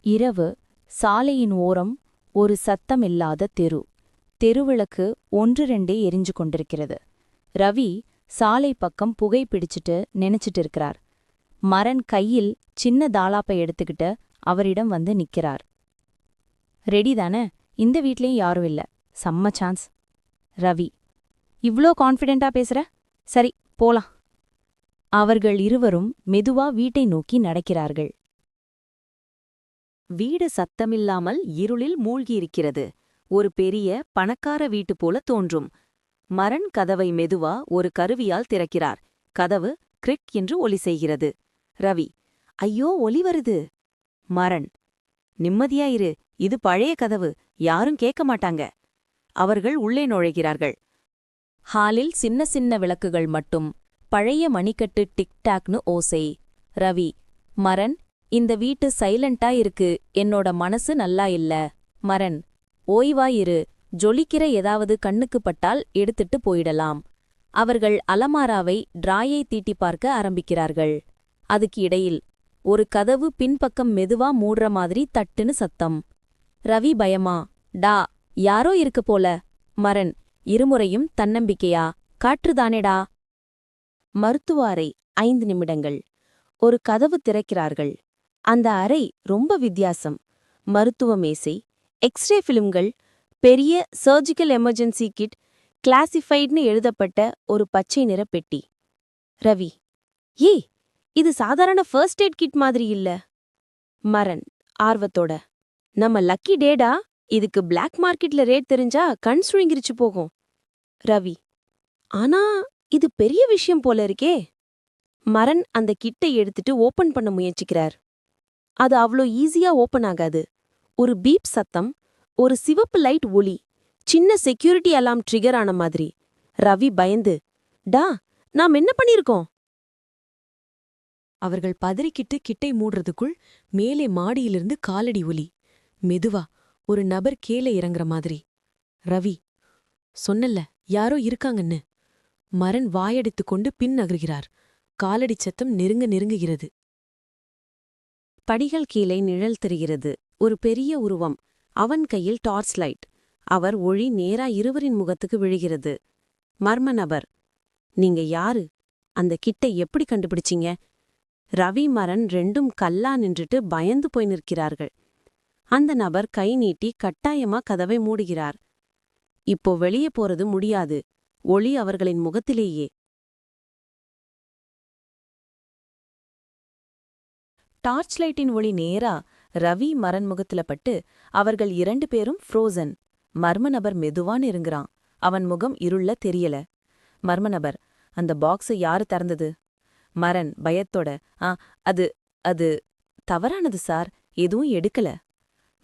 இரவு, சாலையின் ஓரம் ஒரு சத்தமில்லாத தெரு. தெருவிளக்கு ஒன்று ரெண்டே எரிஞ்சு கொண்டிருக்கிறது. ரவி சாலை பக்கம் புகை பிடிச்சிட்டு நினைச்சிட்டு இருக்கிறார். மரன் கையில் சின்ன தாளாப்பை எடுத்துக்கிட்டு அவரிடம் வந்து நிக்கிறார். ரெடி தானே? இந்த வீட்லயும் யாரும் இல்ல. செம்ம சான்ஸ். ரவி: இவ்ளோ கான்ஃபிடென்ட்டா பேசுற? சரி, போலாம். அவர்கள் இருவரும் மெதுவா வீட்டை நோக்கி நடக்கிறார்கள். வீடு சத்தமில்லாமல் இருளில் மூழ்கியிருக்கிறது. ஒரு பெரிய பணக்கார வீட்டு போல தோன்றும். மரன் கதவை மெதுவா ஒரு கருவியால் திறக்கிறார். கதவு கிரிக் என்று ஒலி செய்கிறது. ரவி: ஐயோ, ஒலி வருது. மரன்: நிம்மதியாயிரு, இது பழைய கதவு, யாரும் கேட்க மாட்டாங்க. அவர்கள் உள்ளே நுழைகிறார்கள். ஹாலில் சின்ன சின்ன விளக்குகள் மட்டும். பழைய மணிக்கட்டு டிக்டாக்னு ஓசை. ரவி: மரன், இந்த வீட்டு சைலண்டா இருக்கு, என்னோட மனசு நல்லா இல்ல. மரன்: ஓய்வாயிரு, ஜொலிக்கிற ஏதாவது கண்ணுக்கு பட்டால் எடுத்துட்டு போயிடலாம். அவர்கள் அலமாராவை டிராயை தீட்டி பார்க்க ஆரம்பிக்கிறார்கள். அதுக்கு இடையில் ஒரு கதவு பின்பக்கம் மெதுவா மூடுற மாதிரி தட்டுன்னு சத்தம். ரவி பயமா: டா, யாரோ இருக்கு போல. மரன் இருமுறையும் தன்னம்பிக்கையா: காற்றுதானேடா. மருத்துவ அறை 5 நிமிடங்கள். ஒரு கதவு திறக்கிறார்கள். அந்த அறை ரொம்ப வித்தியாசம். மருத்துவ மேசை, எக்ஸ்ரே ஃபிலிம்கள், பெரிய சர்ஜிக்கல் எமர்ஜென்சி கிட், கிளாசிஃபைட்னு எழுதப்பட்ட ஒரு பச்சை நிற பெட்டி. ரவி: ஏய், இது சாதாரண ஃபர்ஸ்ட் எய்ட் கிட் மாதிரி இல்ல. மரன் ஆர்வத்தோட: நம்ம லக்கி டேடா, இதுக்கு பிளாக் மார்க்கெட்ல ரேட் தெரிஞ்சா கண் சுழுங்கிருச்சு போகும். ரவி: ஆனா இது பெரிய விஷயம் போல இருக்கே. மரன் அந்த கிட்டை எடுத்துட்டு ஓபன் பண்ண முயற்சிக்கிறார். அது அவ்ளோ ஈஸியா ஓபன் ஆகாது. ஒரு பீப் சத்தம், ஒரு சிவப்பு லைட் ஒளி, சின்ன செக்யூரிட்டி அலாம் ட்ரிகர் ஆன மாதிரி. ரவி பயந்து: டா, நாம் என்ன பண்ணிருக்கோம்? அவர்கள் பதறிக்கிட்டு கிட்டை மூடுறதுக்குள் மேலே மாடியிலிருந்து காலடி ஒலி. மெதுவா ஒரு நபர் கீழே இறங்குற மாதிரி. ரவி: சொன்னல்ல, யாரோ இருக்காங்கன்னு. மரன் வாயடித்துக் கொண்டு பின் நகர்கிறார். காலடி சத்தம் நெருங்குகிறது. படிகள் கீழே நிழல் தெரிகிறது. ஒரு பெரிய உருவம். அவன் கையில் டார்ச் லைட். அவர் ஒளி நேரா இருவரின் முகத்துக்கு விழுகிறது. மர்ம நபர்: நீங்க யாரு? அந்த கிட்டை எப்படி கண்டுபிடிச்சீங்க? ரவி மரன் ரெண்டும் கல்லா நின்றுட்டு பயந்து போய் நிற்கிறார்கள். அந்த நபர் கை நீட்டி கட்டாயமா கதவை மூடுகிறார். இப்போ வெளியே போறது முடியாது. ஒளி அவர்களின் முகத்திலேயே. டார்ச் லைட்டின் ஒளி நேரா ரவி மரன் முகத்துல பட்டு அவர்கள் 2 பேரும் ஃப்ரோசன். மர்ம நபர் மெதுவா நெருங்குறான். அவன் முகம் இருள தெரியல. மர்ம நபர்: அந்த பாக்ஸை யாரு திறந்தது? மரன் பயத்தோட: அது அது தவறானது சார், எதுவும் எடுக்கல.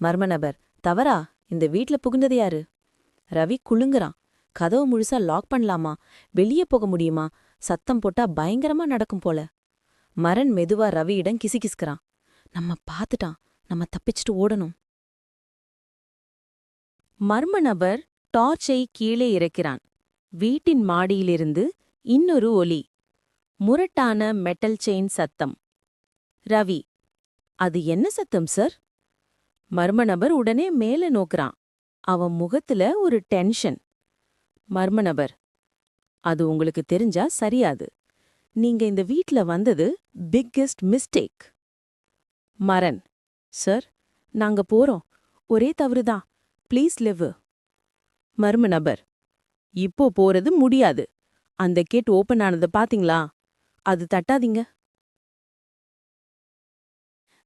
மர்ம நபர்: தவறா? இந்த வீட்ல புகுந்தது யாரு? ரவி குலுங்குறான். கதவு முழுசா லாக் பண்ணலாமா? வெளியே போக முடியுமா? சத்தம் போட்டா பயங்கரமா நடக்கும் போல. மரன் மெதுவா ரவியிடம் கிசுகிசுக்கிறான்: நம்ம பார்த்துட்டான், நம்ம தப்பிச்சுட்டு ஓடணும். மர்ம நபர் டார்ச்சை கீழே இறக்கிறான். வீட்டின் மாடியிலிருந்து இன்னொரு ஒலி. முரட்டான மெட்டல் செயின் சத்தம். ரவி: அது என்ன சத்தம் சார்? மர்ம நபர் உடனே மேல நோக்குறான். அவன் முகத்துல ஒரு டென்ஷன். மர்ம நபர்: அது உங்களுக்கு தெரிஞ்சா சரியாது. நீங்க இந்த வீட்ல வந்தது பிக்கெஸ்ட் மிஸ்டேக். மரன்: சார், நாங்க போறோம். ஒரே தவறுதான். Please live. மர்ம நபர்: இப்போ போறது முடியாது. அந்த கேட் ஓபன் ஆனது பாத்தீங்களா? அது தட்டாதீங்க.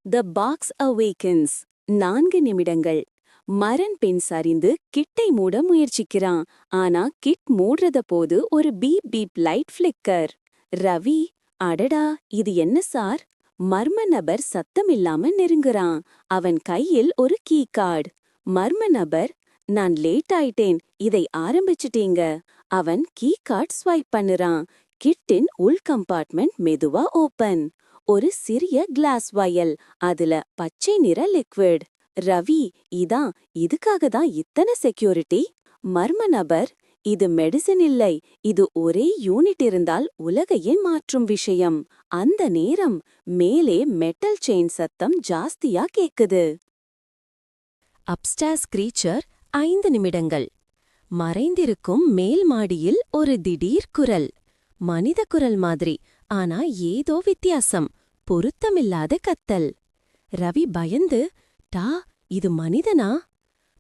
The box awakens. 4 நிமிடங்கள். மரன் பின் சரிந்து கிட்டை மூட முயற்சிக்கிறான். ஆனா கிட் மூடுறத போது ஒரு beep beep light flicker. Ravi: அடடா, இது என்ன சார்? மர்ம நபர் சத்தமில்லாம நெருங்குறான். அவன் கையில் ஒரு கீ கார்டு. மர்ம நபர்: நான் லேட் ஆயிட்டேன், இதை ஆரம்பிச்சுட்டீங்க. அவன் கீ கார்டு ஸ்வைப் பண்ணுறான். கிட்டின் உள் கம்பார்ட்மெண்ட் மெதுவா ஓபன். ஒரு சிறிய கிளாஸ் வயல், அதுல பச்சை நிற லிக்விட். ரவி: இதுக்காக தான் இத்தனை செக்யூரிட்டி? மர்ம நபர்: இது மெடிசின் இல்லை, இது ஒரே யூனிட் இருந்தால் உலகையே மாற்றும் விஷயம். அந்த நேரம் மேலே மெட்டல் செயின் சத்தம் ஜாஸ்தியா கேக்குது. அப்ஸ்டாஸ் கிரீச்சர் 5 நிமிடங்கள். மறைந்திருக்கும் மேல் மாடியில் ஒரு திடீர் குரல். மனித குரல் மாதிரி, ஆனா ஏதோ வித்தியாசம். பொருத்தமில்லாத கத்தல். ரவி பயந்து, டா, இது மனிதனா?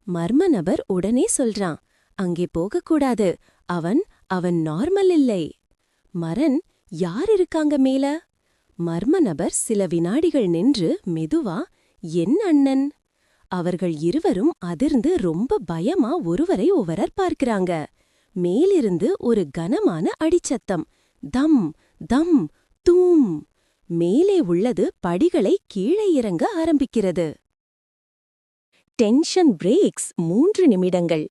மர்ம நபர் உடனே சொல்றான், அங்கே போகக்கூடாது, அவன் நார்மல் இல்லை. மரன், யார் இருக்காங்க மேல? மர்ம நபர் சில வினாடிகள் நின்று மெதுவா, என் அண்ணன். அவர்கள் இருவரும் அதிர்ந்து ரொம்ப பயமா ஒருவரை ஒருவர் பார்க்கிறாங்க. மேலிருந்து ஒரு கனமான அடிச்சத்தம். தம் தம் தூம். மேலே உள்ளது படிகளை கீழே இறங்க ஆரம்பிக்கிறது. டென்ஷன் பிரேக்ஸ் 3 நிமிடங்கள்.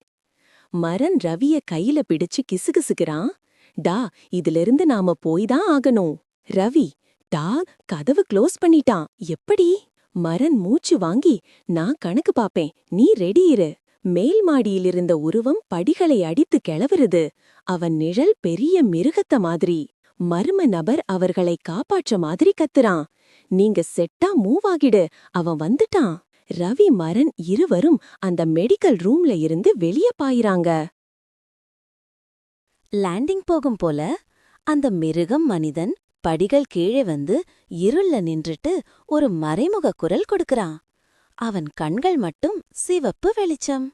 மரன் ரவிய கையில பிடிச்சு கிசுகிசுக்கிறான். டா, இதிலிருந்து நாம போய்தான் ஆகணும். ரவி, டா, கதவு க்ளோஸ் பண்ணிட்டான். எப்படி? மரன் மூச்சு வாங்கி, நான் கணக்கு பாப்பேன், நீ ரெடி இரு. மேல் மாடியிலிருந்த உருவம் படிகளை அடித்து கிளவுறது. அவன் நிழல் பெரிய மிருகத்த மாதிரி. மர்ம நபர் அவர்களை காப்பாற்ற மாதிரி கத்துறான். நீங்க செட்டா மூவ் ஆகிடு, அவன் வந்துட்டான். ரவி, மரன் இருவரும் அந்த மெடிக்கல் ரூம்ல இருந்து வெளிய பாயிறாங்க. லேண்டிங் போகும் போல அந்த மிருகம் மனிதன் படிகள் கீழே வந்து இருள்ல நின்றுட்டு ஒரு மறைமுக குரல் கொடுக்கறான். அவன் கண்கள் மட்டும் சிவப்பு வெளிச்சம்.